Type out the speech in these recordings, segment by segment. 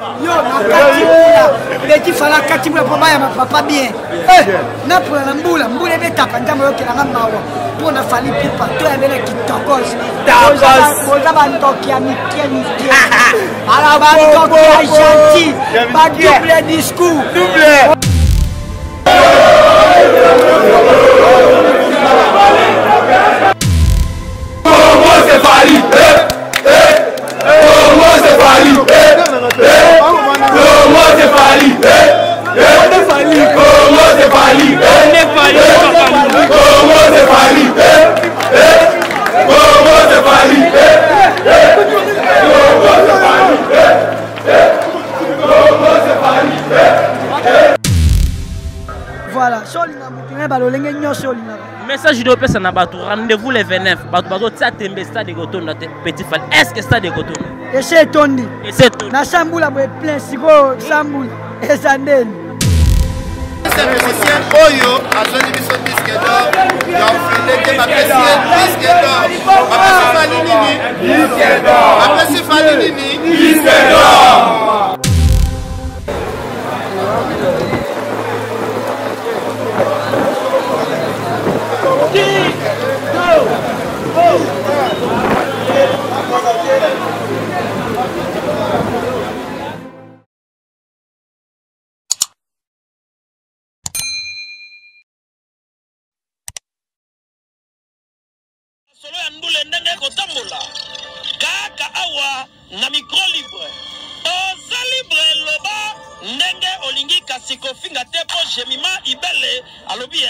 Yo, na kati fala kati mula poma ya papa bien. Na pour la mbula be tapanja mo ke na mawa. Pour na fali pipa to ya bela kitokos. Boza ba ndoki ya mikie. Ala ba ndoki ya gentil. Ba double discours. Double. Comment c'est Fali? Comment c'est Fali? Comment c'est Fali? Comment c'est Fali? Comment c'est Fali? Comment c'est Fali? Voilà, message de paix na bato, rendez-vous les 29. Bato tsatembe stade de Goton na Petit Fall. Est-ce que stade de Goton? Et c'est tondi. Et c'est tout. Na Sambula boy plein siko Sambula et Sandel. C'est le musicien Oyo a donné son disque d'or. Il a offert que ma disque d'or. Après c'est Falinini. Disque d'or. Après c'est Falinini. Disque d'or. Solo ya ndule ndenge kotambola kaka awa na micro libre oza libre loba ndenge olingi kasi kofinga te po jemima ibele alobi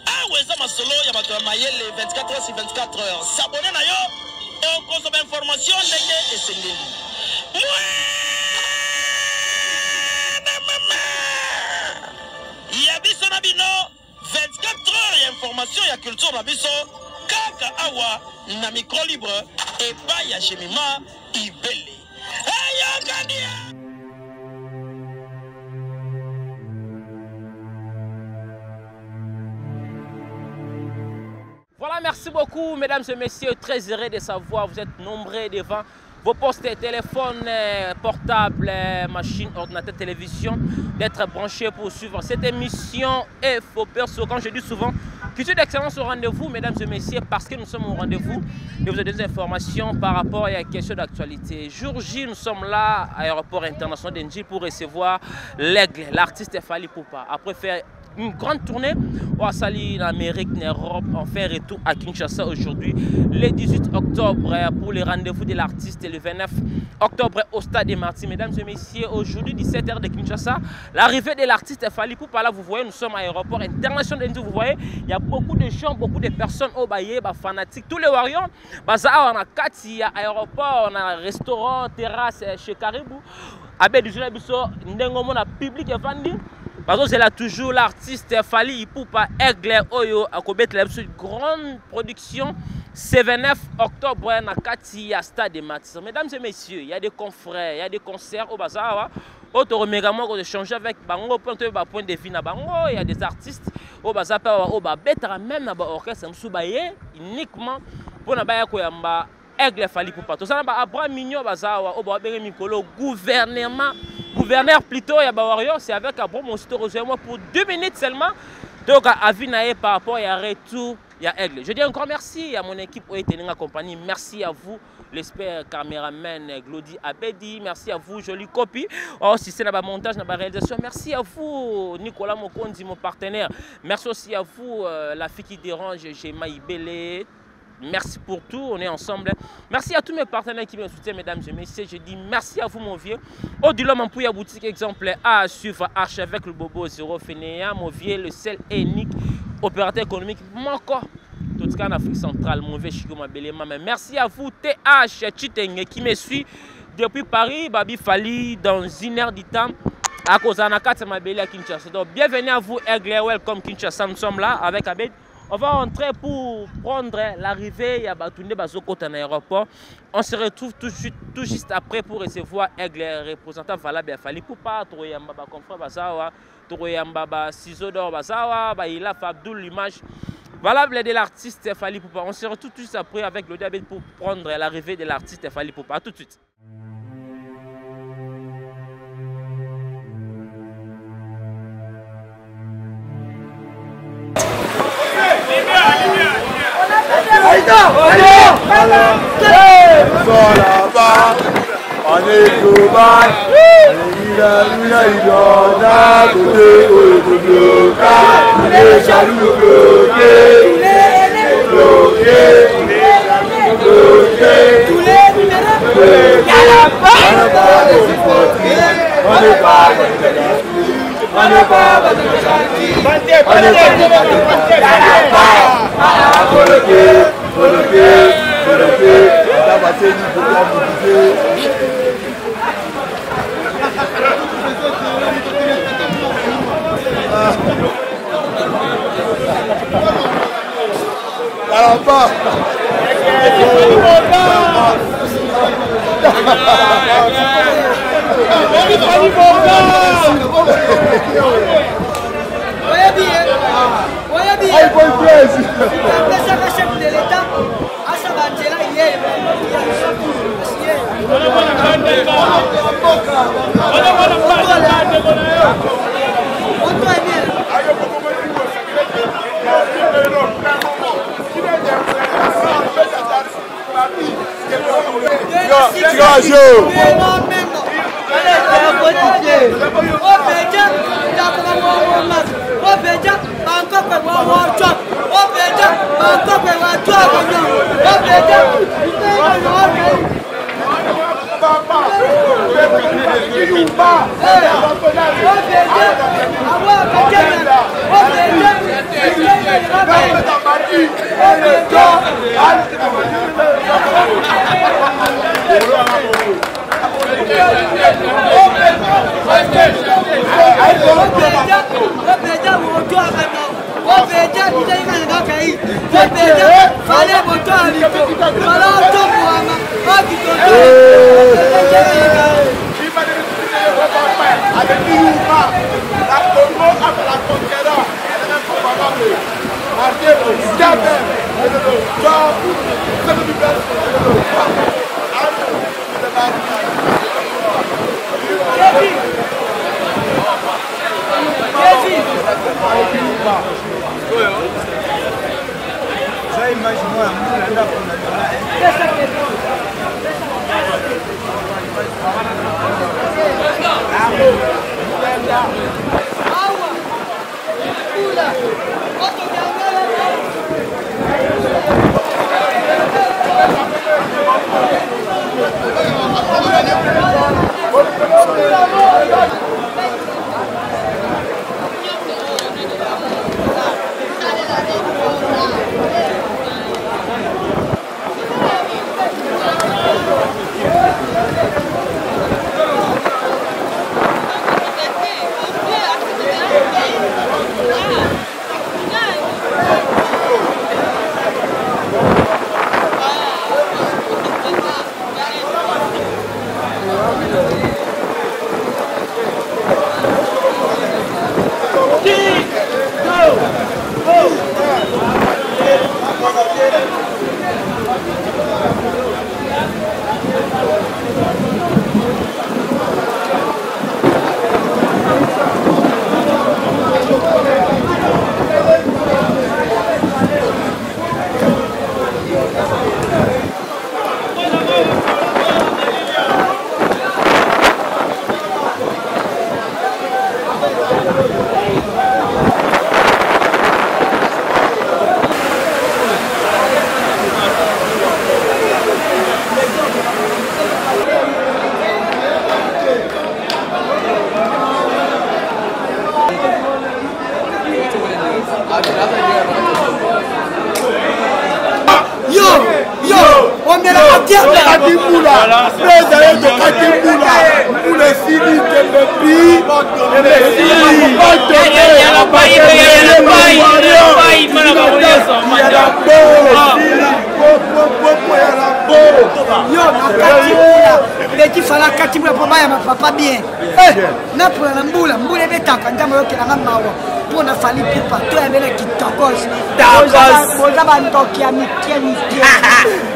awa eza masolo ya bato ya mayele 24 heures sur 24 heures s'abonne na yo okozoma information ndenge esengeli ya biso na bino 24 heures ya information ya culture na biso kaka awa na micro libre epai ya jemima ibele eyokania. Voilà, merci beaucoup mesdames et messieurs, très heureux de savoir, vous êtes nombreux devant vos postes, téléphones, portables, machines, ordinateurs, télévision, d'être branchés pour suivre cette émission et faux perso. Quand je dis souvent, culture d'excellence au rendez-vous, mesdames et messieurs, parce que nous sommes au rendez-vous et vous avez des informations par rapport à la question d'actualité. Jour J, nous sommes là à l'aéroport international d'Enji pour recevoir l'Aigle, l'artiste Fally Ipupa. Après faire une grande tournée au Sali en Amérique, en Europe, on fait retour à Kinshasa aujourd'hui, le 18 octobre pour le rendez-vous de l'artiste et le 29 octobre au Stade des Martyrs. Mesdames et messieurs, aujourd'hui 17h de Kinshasa, l'arrivée de l'artiste Fally Ipupa. Là, vous voyez, nous sommes à l'aéroport international d'Enji. Vous voyez, il y a beaucoup de gens, beaucoup de personnes au Baye, fanatiques, tous les warriors. On a Kati, à l'aéroport, on a un restaurant, terrasse chez Caribou. Avec du Biso, Ndengomo, na public et Fandi. Parce que c'est là toujours l'artiste Fally Ipupa Aigle Oyo à Kobet, une grande production. C'est 29 octobre na Kati à Stade des Martyrs. Mesdames et messieurs, il y a des confrères, il y a des concerts au Bazar. Autre mégalement qu'on échange avec Bango, point de vue na Bango, il y a des artistes au Bazar, au Babeta, même dans l'orchestre Msubaye, uniquement pour na Baya Koyamba Aigle Fally Ipupa. Tout ça, Abraham Mignon Bazar, au Babere Mikolo, gouverneur plutôt, c'est avec un bon monstre pour 2 minutes seulement. Donc, à Vinae par rapport à retour, il y a Aigle. Je dis encore merci à mon équipe Oeteninga Compagnie. Merci à vous, l'espère caméraman Glody Abedi. Merci à vous, jolie copie. Oh, si c'est la montage, la réalisation. Merci à vous, Nicolas Mokondi, mon partenaire. Merci aussi à vous, la fille qui dérange, Gemma Ibele. Merci pour tout, on est ensemble. Merci à tous mes partenaires qui me soutiennent, mesdames et messieurs. Je dis merci à vous, mon vieux. Au-delà, mon pouille à boutique exemple A suivre Archevêque le Bobo 0 Fénéa, mon vieux, le seul et unique opérateur économique. Mon corps, tout cas en Afrique centrale, mon vieux Chico Mabelema. Merci à vous, TH Chiteng, qui me suit depuis Paris, Babi Fally, dans 1 heure du temps. À cause de Nakata Mabele à Kinshasa. Donc, bienvenue à vous, Aigle, welcome Kinshasa. Nous sommes là avec Abed. On va entrer pour prendre l'arrivée. Il y a Batoundé Bazoko en aéroport. On se retrouve tout juste après pour recevoir Aigle, représentant valable Fally Ipupa, Troyamba, confrère Bazawa, Troyamba, Ciseaux d'or Bazawa, il a Fabdoul, l'image valable de l'artiste Fally Ipupa. On se retrouve tout juste après avec le diabète pour prendre l'arrivée de l'artiste Fally Ipupa. A tout de suite. On est global, il a côté au local, il est jaloux bloqué, papa bien. Na pour la mbula betaka ndama yoke na mawa. Pour na fali pipa to ebele kitokos. Boza bandoki ya mitie.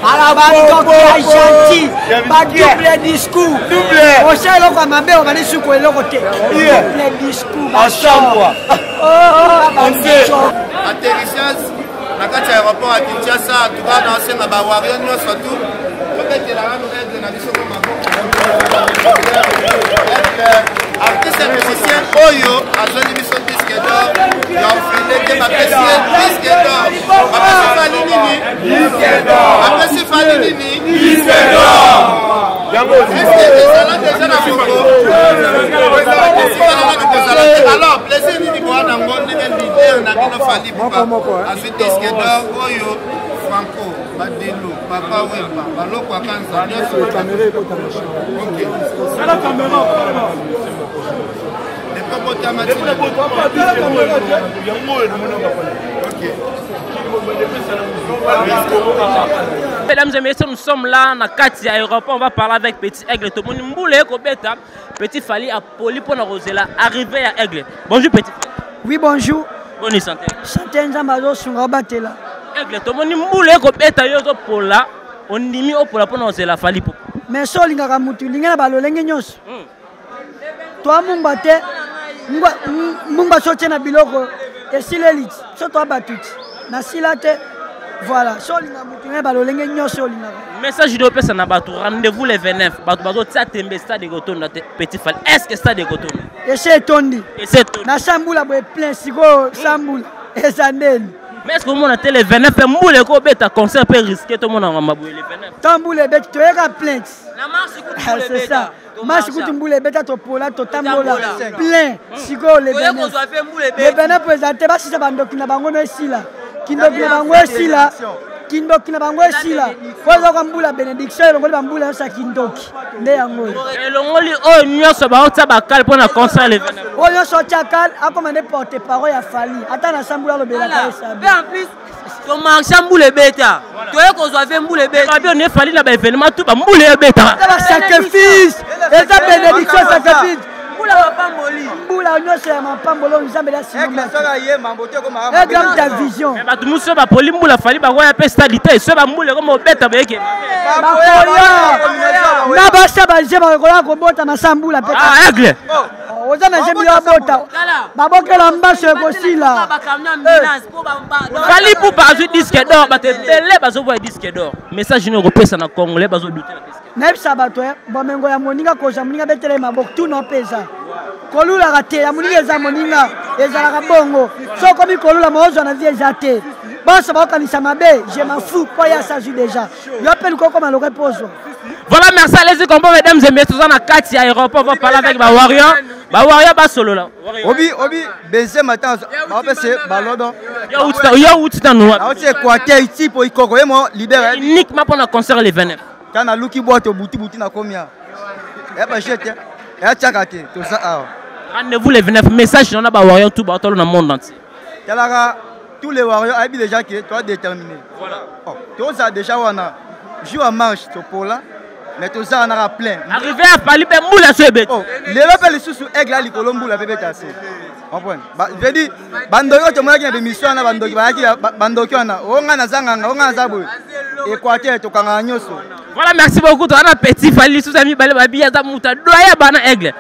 Ala bandoki ya gentil. Ba double discours. Double. O selo kwa mabeo bani suko eloko te. Double discours. Ensemble. Atterrissage na kati ya aéroport à Kinshasa en tout cas dans senga ba wario nyonso tout peut-être la rano aigle na biso ko maboko artiste musicien oyo azoni biso disque d'or ya ofrende te bapesi disque d'or bapesi fali nini disque d'or bapesi fali nini disque d'or est-ce que ezala déjà na moko alors plaisir nini kowana ngo ndenge leader na bino fali pupa azwi disque d'or oyo Franco Badelo Papa Wemba baloko akanza nyonso kamera ekota machine OK ala kamera le popota matina Mesdames et messieurs, nous sommes là dans Kati aéroport. On va parler avec Petit Aigle. Tout le monde mboule ko beta. Petit Fally a poli pour Rosela arrivé à Aigle. Bonjour Petit Fally. Oui, bonjour. Bonne santé. Santé nzambazo sunga batela. Aigle, tout le monde mboule ko beta yo to pola. On nimi o pola pour Rosela Fally pour. Mais so lingaka mutu lingana balolenge nyonso. Toi mumba te mumba so tena biloko esilelit. So toi batuti. Na silate. Voilà, so linga mutu ngana balolenge nyonso lingaka. Message de pesa na batu rendez-vous les 29. Batu bazo tsatembe stade de Gotonda Petit Fally. Est-ce que stade de Gotonda? Et c'est tondi. Et c'est tondi. Na sambula boy plein siko sambula. Et sandel. Mais est-ce que vous avez les 29 et moule ko beta concert peut risquer tout le monde en maboué les 29? Tamboule beta tu es plainte. La marche écoute c'est ça. Marche écoute moule beta to pola to tambola plein siko les 29. Les 29 présenté ba si ça bandoki na bango no esila. Kindoki na bango esila. Kindoki na bango esila. Koza kwa mbula bénédiction elongoli bambula sa kindoki. Nde yango. Elongoli o nyonso ba otsa ba kal pour na concert les 29. O nyonso tchakal a commandé porte-parole ya Fally. Ata na sambula lo belaka esa. Mais en plus ton marchand moule beta. Tu es qu'on soit fait moule beta. Ba bien Fally na ba événement tout ba moule beta. Ça va sacrifice. Et ça bénédiction sacrifice. Moula nyonso ya mapambolo nzambe la sino. Et grande ta vision. Mais ba tumuso ba poli moula Fally ba wa pe stadité so ba moule comme beta ba yeke. Na ba sa ba je ba ko bota na sambula pe. Ah Aigle. Oza na jebi ya bota. Ba bokela mbaso ko sila. Fally pour pas jouer disque d'or ba te belé ba zo voir disque d'or. Message ne repesa na congolais ba zo douter la disque. Naib sabato bomengo ya moninga ko ja moninga betele mabok tu no pesa. Kolula rate ya moninga za moninga ezala bongo. So komi kolula mozo na vie jate. Bon ça va kanisa mabe, je m'en fous quoi ya ça déjà. Yo appelle ko comme le repose. Voilà, merci à les compagnies mesdames et messieurs dans la Kati aéroport. On va parler avec ba Warrior. Ba Warrior ba solo là. Obi benze matin ba pese balodo. Yo uti nous. Ah c'est quoi ici pour ikoko mo leader uniquement pour le concert les 29. Kana luki boîte buti na komia. Eh ba jete. Eh tchakate tout ça. Rendez-vous les 29 messages on a ba Warrior tout ba dans le monde entier. Yalara tous les warriors a déjà que toi déterminé. Voilà. Tout ça déjà on a joue en marche pour là. Mais tout ça on a plein. Arrivé à Fally pe moula so ebet. Les rappels sous aigle ali kolombo la bébé tassé. Comprendre. Je dis bandoko to mona ki mission na bandoki ba ki bandoki na onga na zanganga onga zabu. Équateur to kanga nyoso. Voilà, merci beaucoup toi na Petit Fally sous ami balé ba biya za muta doya bana aigle.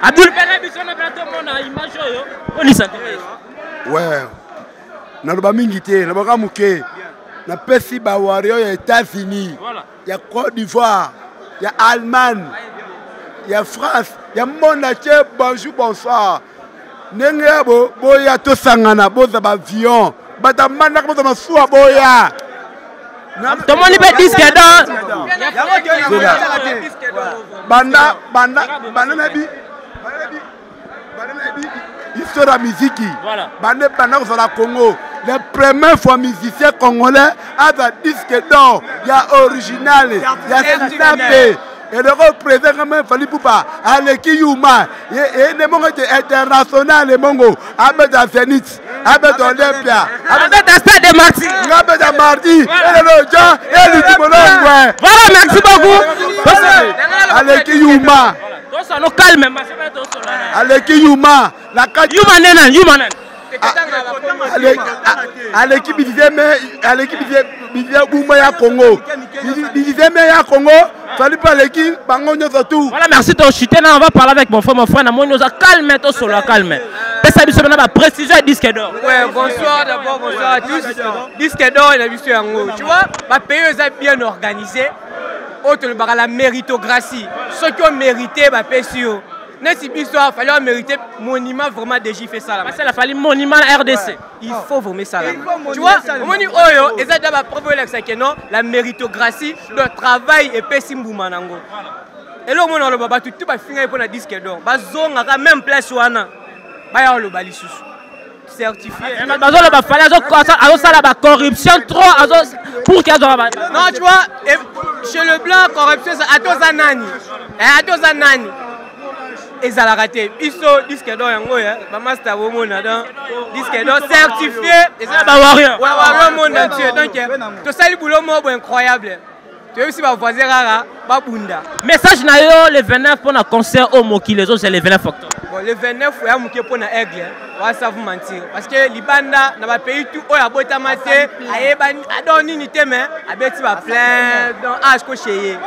Abdul Pele biso na plateau mona image yo. Oni santé. Ouais. Na loba mingi te na baka muke. Na pesi ba Warrior ya États-Unis. Voilà. Il y a Côte d'Ivoire, il y a Allemagne, il y a France, il y a monde entier. Bonjour, bonsoir. Nenga boya to sangana boza ba avion. Bata manda ko boza masuwa boya. Tout le monde peut disque d'or. Banda nabi. Histoire de la musique. Voilà. Banda sur la Congo. La première fois musicien congolais a un disque d'or. Il y a original, il y a snapé. Et le représentant quand même Fally Poupa, Aleki Yuma, et les mondes internationaux, les mongo, avec un Zénith, avec un Olympia, avec un Stade de Marty, avec un Marty, et le Jean, et le Timolong. Voilà, merci beaucoup. Aleki Yuma. Ça nous calme, Aleki Yuma, la carte Yuma. À l'équipe Boumaya Congo. Congo, Fally pas l'équipe, Bango tout. Voilà, merci de chuter. On va parler avec mon frère, calme, tout solo, calme. ça biso na ba précision disque d'or. Ouais, bonsoir d'abord, bonsoir à tous. Disque d'or et biso yango. Tu vois, ba pays est bien organisé. Autre la méritocratie. Ceux qui ont mérité ba pesio. Nesi biso il fallait mériter monument vraiment déjà fait ça là. Parce qu'il a fallu monument RDC. Il faut vraiment ça là. Tu vois, on dit oyo et ça d'abord prouver que non, la méritocratie, le travail et pesimbouma nango. Et là, on a le baba tout va finir pour la disque d'or. Bazonga quand même place wana. Ba ya le bali susu. Certifié. Bazonga ba fallait azo ça la corruption trop pour qu'il y ait non, tu vois, chez le blanc corruption ça atoza nani. Atoza nani. Et ça l'a raté. Iso disque d'or yango ya, ba master wo mona dans disque d'or certifié et ça ba warrior. Ouais, warrior monde entier. Donc to sali boulot mo incroyable. Tu vois si va voisin rara, ba bunda. Message na yo le 29 pour un concert au Moki les autres c'est le 29 octobre. Bon le 29 ya muke pour na aigle. On va ça vous mentir parce que libanda na ba pays tout oya bota maté, ayeba adoni ni teme, abeti ba plein dans âge ko cheye.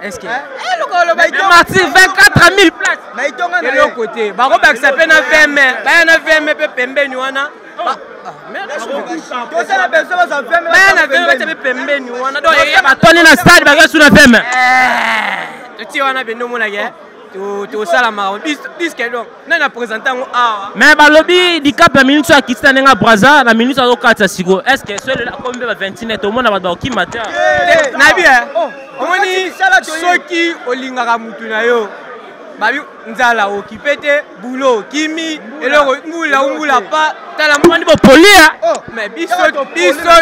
Est-ce que Marty 24 000 places. Mais de l'autre côté, baro ba ça peine 20 mai, ba na 20 mai pe pembe ni wana. Mais ça la personne va faire mais na 20 mai pe pembe ni wana. Donc il ba toni na stade ba sur na 20 mai. Tu wana bendo mona ye. Tu sala marron. Disque donc. Na présentant ah. Mais ba lobby di cap minute à Kisita nga Braza na minute à okata siko. Est-ce que celui là combien va 29 au monde ba ki matin. Na bien. Omoni soki olingaka mutu na yo babi nzala okipete boulot kimi eloko ngula pa tala mwani bo polia mais biso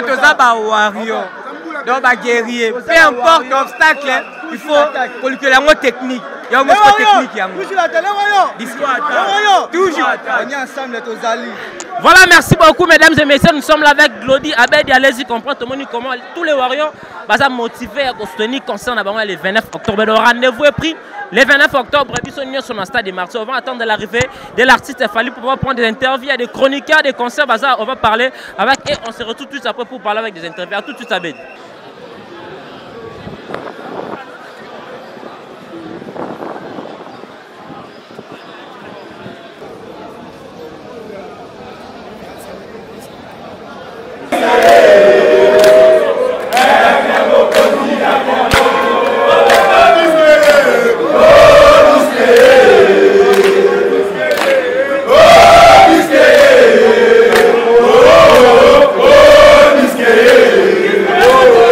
toza ba warrior donc ba guerrier peu importe l'obstacle il faut calculer la technique il y a un technique yango toujours on est ensemble tozali. Voilà, merci beaucoup mesdames et messieurs, nous sommes là avec Glody Abed, allez-y comprendre comment tous les warriors sont motivés à soutenir le concert le 29 octobre. Le rendez-vous est pris le 29 octobre, ils sont sur le stade de Marseille. On va attendre l'arrivée de l'artiste Fally pour pouvoir prendre des interviews, il y a des chroniqueurs, des concerts, on va parler avec et on se retrouve tout de suite après pour parler avec des interviews. À tout de suite Abed. Oh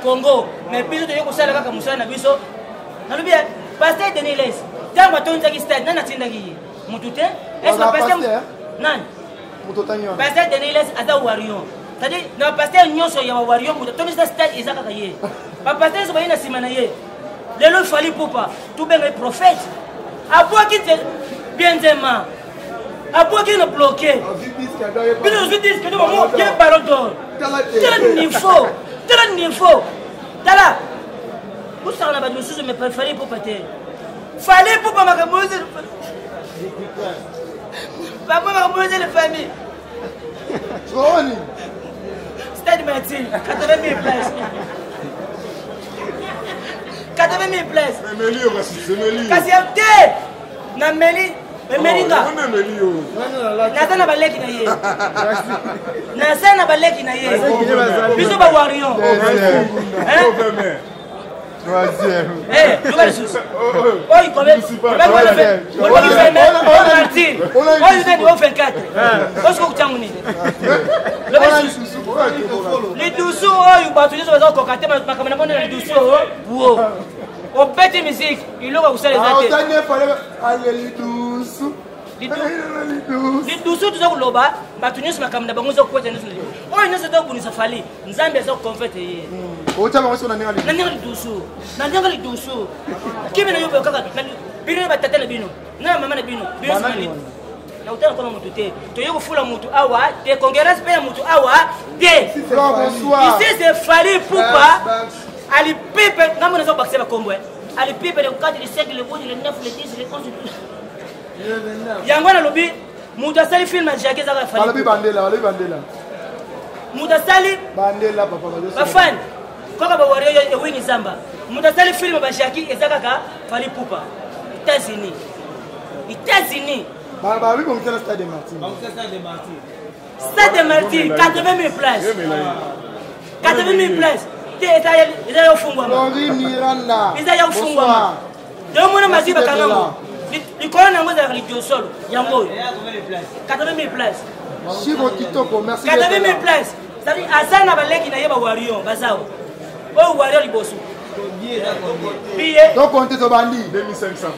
Congo, mais biso to yoko sala kaka musala na biso. Na lubi pasteur Denis Les. Tango tonza ki stade nana tinda ki mutute. Est-ce que pasteur nan mutotanyo. Pasteur Denis Les ata warion. Tadi na pasteur nyonso ya warion mutotonza stade ezaka kaye. Pa pasteur so bayina simana ye. Lelo fali popa, tout ben prophète. Abo ki te Benzema. Abo ki no bloqué. Biso zo dis que do mo ke ballon d'or. Quel niveau Dala, où ça on a pas de choses mais fallait pour péter. Fallait pour pas m'accommodé. Pas m'accommodé les familles. Stade Martin, 80 000 places. 80 000 places. Mais Meli aussi, c'est Meli. Kasiate, na Meli. Melinga. Nasana baleki na ye. Nasana baleki na ye. Biso ba warion. Troisième. Eh, tu vas le sous. Oh, il connaît. On fait 4. Parce que tu as moni. Les douceurs, ils battent les autres encore. Quand ma caméra les douceurs, wow. Au petit musique, il aura aussi les athées. lidusu toza koloba bato nyonso makambo na bango eza kokweta nyonso oyo nyonso tokobundisa fali nzambe aza koconfete ye na ndenge lidusu kimi na yo boyo kaka bino batata na bino na mama na bino na utana koma mutu te toye kofula mutu awa te kongerasi mpe ya mutu awa te ici c'est Fally Ipupa alipipe ngambo naza kobakisa bakombo alipipe le 4 le 5 le 8 le 9 le 10 le 11 yango nalobi mutu asali filme ya jake ezaka Fally mutu asali bafani kaka bawario ewini zamba mutu asali filme bajaki eza kaka Fally Ipupa États-Unis Stade de Martyrs 80 000 places 80 000 places eza ya kofungwama eza ya kofungwama nde mona maziba kangango likolo nango ezalaka lidiosolo yango oyo 80 000 places 80 000 places cetadire aza na baleki na ye bawarion bazawa oyo wario liboso billet 2500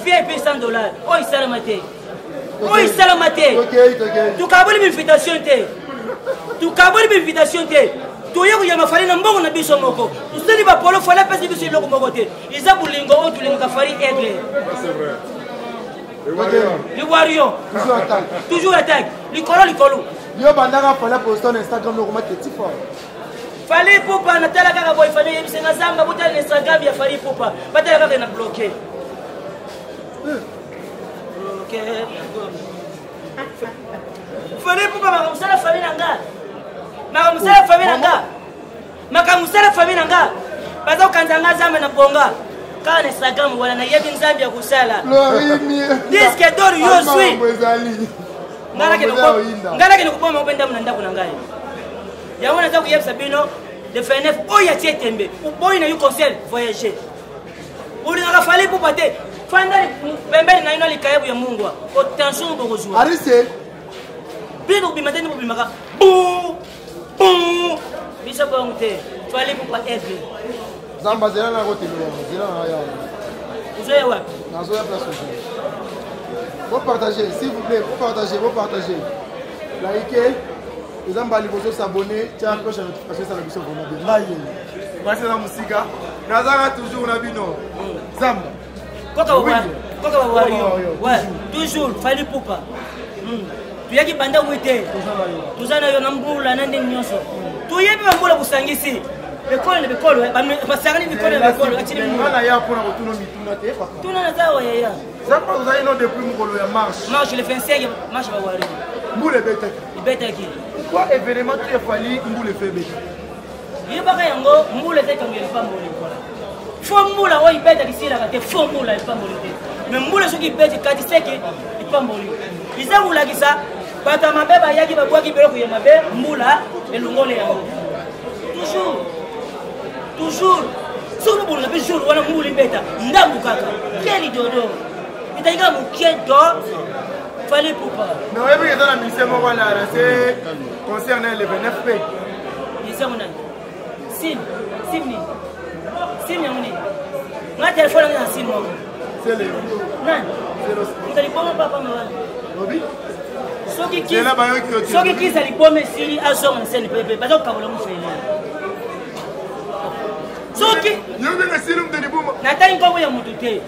VIP $100 oyo esalama te tukaboli invitation te toye koyamba Fally na mbongo na biso moko tosali bapolo Fally apesi biso eloko moko te eza bolingo oyo tolingaka Fally aigle liwario toujours attaque likolo yo bandaka Fally posto na Instagram lokoma petit fort Fally Ipupa natala kaka boy Fally yebisenga zamba botala na Instagram ya Fally Ipupa batala kaka na bloqué Fally Ipupa makamusala Fally nanga baza kokanzanga zamba na bonga kaka na Instagram wana nayebi nzambi ya kosala disque d'or yo swi ngala kene kuboma mpe ndamu na ndako na ngai yango naza koyebisa bino le 29 oyo atie tembe oboyi na yo concert voyager olingaka Fally Ipupa te fanda pembeni na ino likayebu ya mungwa otension bokozwa bino kobima te ndi bobimaka biso bongo te Fally Ipupa aigle zamba zela na kotelema zela na yawa uzoya wapi nazoya place aujourd'hui vous partagez s'il vous plaît vous partagez likez zamba liboso s'abonner tiens cloche la notification ça la biso vraiment bien ngai merci na musika nazanga toujours na bino zamba koka wario ouais toujours Fally Ipupa tuyaki banda wete tuzana yo na mbula na ndenge nyonso tuyebi bambula kusangisi bekolo basangani bekolo atini mwana ya pona kotuno mituna te papa tuna na zawa ya zamba uzai no depuis mukolo ya marche le 25 marche ba wario mbule betaki quoi événement tu Fally mbule fait beta yebaka yango mbule te kangeli pamboli fo mbula oyo betaki silaka te fo mbula ipamboli te mais mbula soki ibeti kati seke ipamboli isa kulakisa bato mabe bayaki babwaki biloko ya mabe mbula elongole yango toujours soki bobulunga mpe jour wana mbula ibeta ndambu kaka keli dodo itaika mokie do Fally Ipupa mais oyebi eza na mise moko wana se concert na le 29 pe mise mona sim yango nini nga telefone anga na sim moko nani ntalipoma papa mawani soki kisa lipoma esili azonga na sene pepe baza kokabola mofele soki natangi nkombo ya motu te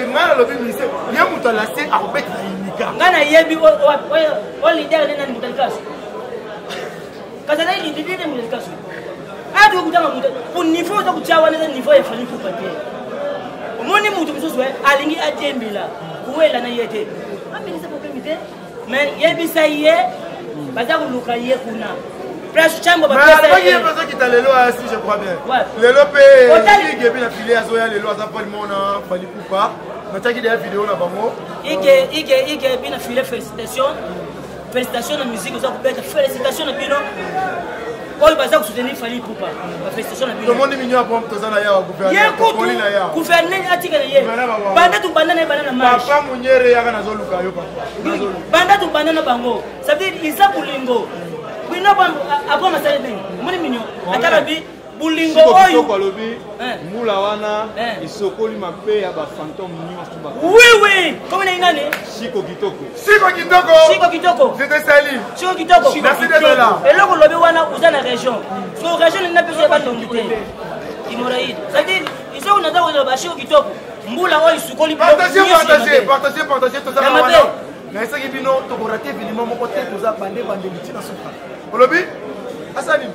ngai nalobi mise ye moto alase akobetela imika ngai nayebi o lider ne nani moto alikaso kasi nayi lider ne moto alikaso ati okutanga moto po niveau oza kutia wana eza niveau ya Fally Ipupa te omoni motu mosusu alingi adiembela kuwela na ye te aminisa problème te mais yebisa ye baza koluka ye kuna place chambo bapesakita lelo asi je crois bien lelo mpe ligebi na file azoya lelo aza palimo na Fally Ipupa natiaki deya video na bango ike bina file félicitation na musique oza kobeta félicitation na bino oyo baza kosoutenir Fally Ipupa bafélicitation na bino tomoni minyo ya pompe toza na yawa gouverneur atika na ye banda tubanda na ye banda na marche papa munyere yaka nazoluka yo papa banda tubanda na bango ça veut dire isa bolingo bino apres masala ndenge omoni minyo atala bi bulingo oyo alobi mbula wana isokoli mabe ya ba fantôme nyonso ba oui comme nani Chico Kitoko c'était sali Chico Kitoko merci d'être là eloko lobi wana uza na région so région na biso ba ndongite imoraïd c'est-à-dire ils ont nada ko ba Chico Kitoko mbula oyo isokoli partagez tout ça mais ce qui bino to ko rater bilimo moko te to za bande litina souka olobi asali.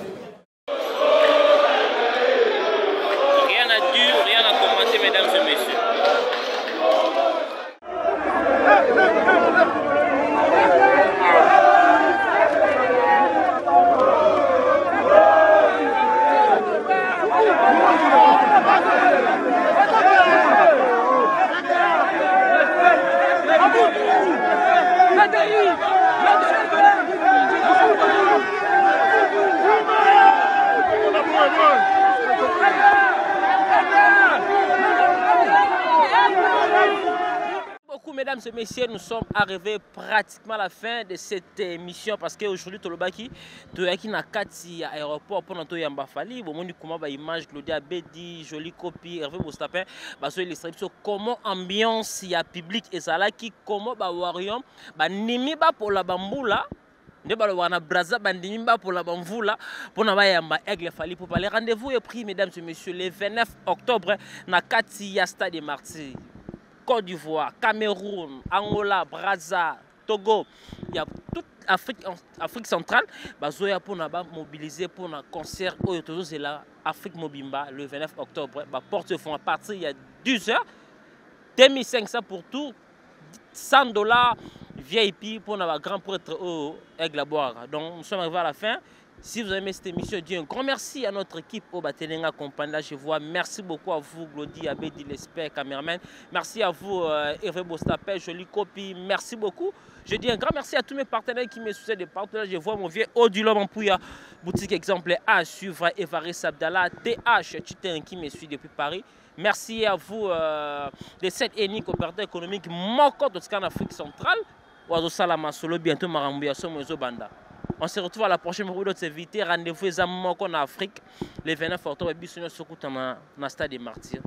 Rien à dire, rien à commenter, mesdames et messieurs. Mesdames et messieurs, nous sommes arrivés pratiquement à la fin de cette émission parce qu'aujourd'hui, Tolobaki, Toyaki Nakati à l'aéroport pour notre Yambafali, bon, on comment image Claudia Bedi, jolie copie, Hervé Bostapin, comment ambiance il y a public et ça là qui comment Warium, Nimi pour la bamboula. Ne ba wana braza bandimba pour la bamvula pour na bayamba aigle fali pour parler rendez-vous est pris mesdames et messieurs le 29 octobre na kati ya Stade des Martyrs. Côte d'Ivoire, Cameroun, Angola, Brazza, Togo, il y a toute Afrique centrale, bazoya pour na mobiliser pour un concert au c'est la Afrique Mobimba le 29 octobre. Ba porte font à partir il y a 12 heures, 2500 pour tout, $100 VIP pour un grand prêtre au Aigle Boire. Donc nous sommes arrivés à la fin. Si vous avez aimé cette émission, je dis un grand merci à notre équipe au Batelenga Compagnie. Là, je vois. Merci beaucoup à vous, Glody, Abedi, l'espère, caméraman. Merci à vous, Hervé Bostapin, jolie copie. Merci beaucoup. Je dis un grand merci à tous mes partenaires qui me soutiennent de partout. Là, je vois mon vieux Odilom Ampouya, boutique exemplaire à suivre, Evaris Abdallah, TH, Chitin qui me suit depuis Paris. Merci à vous, de cette unique opérateur économique, Moko de Scan Afrique centrale. Oiseau Salama Solo, bientôt Marambouya, Somozo Banda. On se retrouve à la prochaine pour d'autres invités. Rendez-vous en Afrique le 29 octobre. Bisous sur le Stade des Martyrs.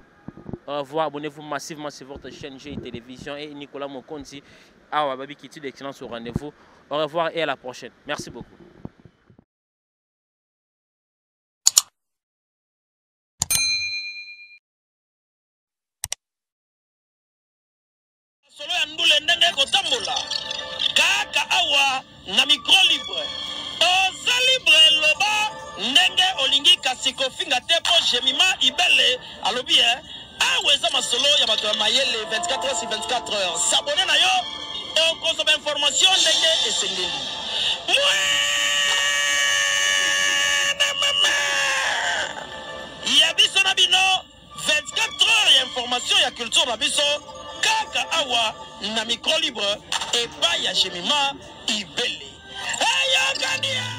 Au revoir. Abonnez-vous massivement sur votre chaîne G Télévision et Nicolas Mokonzi. Ah, Babi Kiti d'excellence au rendez-vous. Au revoir et à la prochaine. Merci beaucoup. Na micro libre oza libre loba ndenge olingi kasi kofinga te po jemima ibele alobi aweza masolo ya bato ya mayele 24 heures sur 24 heures s'abonner na yo okozoma information ndenge esengeli ya biso na bino 24 heures ya information ya culture na biso kaka awa na micro libre epai ya jemima ibele. Hey,